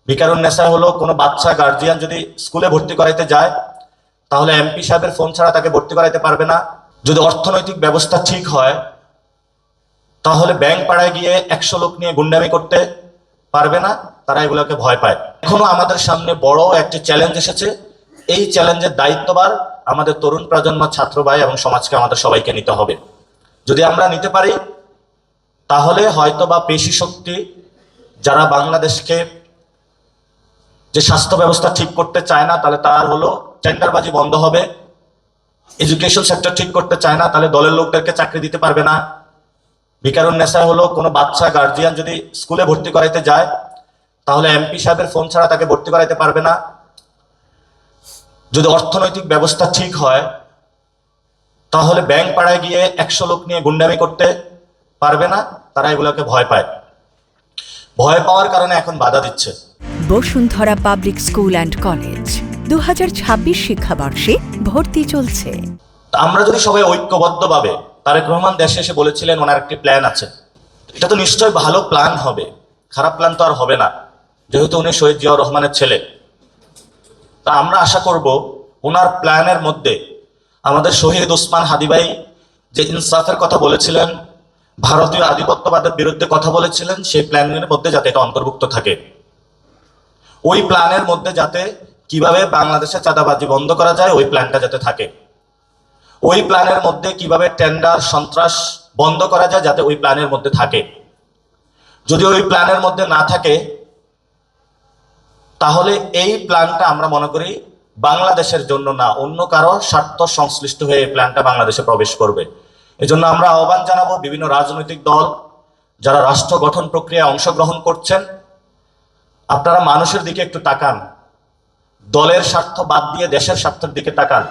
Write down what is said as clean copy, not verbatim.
ভিকারুন্নেসা হলো কোনো বাচ্চা গার্জিয়ান যদি স্কুলে ভর্তি করাইতে যায় তাহলে এমপি সাহেবের ফোন ছাড়া তাকে ভর্তি করাইতে পারবে না। যদি অর্থনৈতিক ব্যবস্থা ঠিক হয় তাহলে ব্যাংক পাড়ায় গিয়ে 100 লোক নিয়ে গুন্ডামি করতে পারবে না। তারা এগুলোকে ভয় পায়। এখনো আমাদের সামনে বড় একটি চ্যালেঞ্জ এসেছে। এই চ্যালেঞ্জের দায়িত্বভার আমাদের তরুণ প্রজন্ম, ছাত্র ভাই এবং সমাজকে আমাদের সবাইকে নিতে হবে। যদি আমরা নিতে পারি তাহলে হয়তো বা পেশি শক্তি যারা বাংলাদেশকে যে স্বাস্থ্য ব্যবস্থা ঠিক করতে চায় না তাহলে তার হলো টেন্ডারবাজি বন্ধ হবে। এডুকেশন সেক্টর ঠিক করতে চায় না তাহলে দলের লোকদেরকে চাকরি দিতে পারবে না। ভিকারুন্নেসা হলো কোনো বাচ্চা গার্জিয়ান যদি স্কুলে ভর্তি করাইতে যায় তাহলে এমপি সাহেবের ফোন ছাড়া তাকে ভর্তি করাইতে পারবে না। যদি অর্থনৈতিক ব্যবস্থা ঠিক হয় তাহলে ব্যাংক পাড়ায় গিয়ে 100 লোক নিয়ে গুন্ডামি করতে পারবে না। তারা এগুলোকে ভয় পায়। ভয় পাওয়ার কারণে এখন বাধা দিচ্ছে। Bashundhara public school and college 2026 শিক্ষাবর্ষে ভর্তি চলছে। আমরা যদি সবাই ঐক্যবদ্ধভাবে, তারেক রহমান দেশে এসে বলেছিলেন ওনার একটি প্ল্যান আছে, এটা তো নিশ্চয়ই ভালো প্ল্যান হবে, খারাপ প্ল্যান তো আর হবে না, যেহেতু উনি শহীদ জিয়াউর রহমানের ছেলে। তা আমরা আশা করব ওনার প্ল্যানের মধ্যে আমাদের শহীদ ওসমান হাদি ভাই যে ইনসাফের কথা বলেছিলেন, ভারতীয় আধিপত্যবাদের বিরুদ্ধে কথা বলেছিলেন, সেই প্ল্যানের মধ্যে যাতে এটা অন্তর্ভুক্ত থাকে। ওই প্ল্যানের মধ্যে যাতে কিভাবে বাংলাদেশে চাঁদাবাজি বন্ধ করা যায় ওই প্ল্যানটা যাতে থাকে। ওই প্ল্যানের মধ্যে কিভাবে টেন্ডার সন্ত্রাস বন্ধ করা যায় যাতে ওই প্ল্যানের মধ্যে থাকে। যদি ওই প্ল্যানের মধ্যে না থাকে তাহলে এই প্ল্যানটা আমরা মনে করি বাংলাদেশের জন্য না, অন্য কারো স্বার্থ সংশ্লিষ্ট হয়ে এই প্ল্যানটা বাংলাদেশে প্রবেশ করবে। এজন্য আমরা আহ্বান জানাবো বিভিন্ন রাজনৈতিক দল যারা রাষ্ট্র গঠন প্রক্রিয়ায় অংশগ্রহণ করছেন, আপনারা মানুষের দিকে একটু তাকান, দলের স্বার্থ বাদ দিয়ে দেশের স্বার্থের দিকে তাকান।